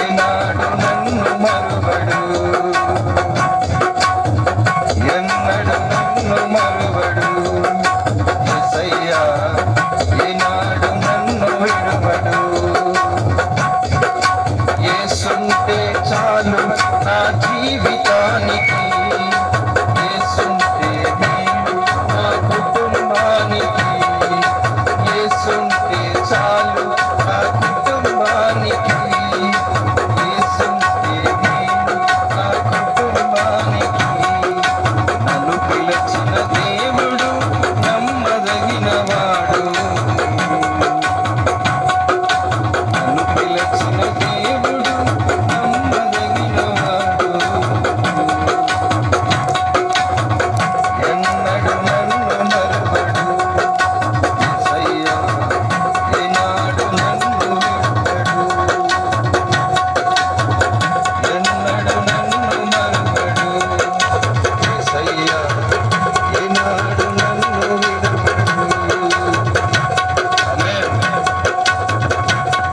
ఏనాడు నన్ను మరువడు, ఎన్నడు నన్ను మరువడు. యేసయ్యా ఏనాడు నన్ను విడువడు. యేసుంటే చాలు నా జీవితం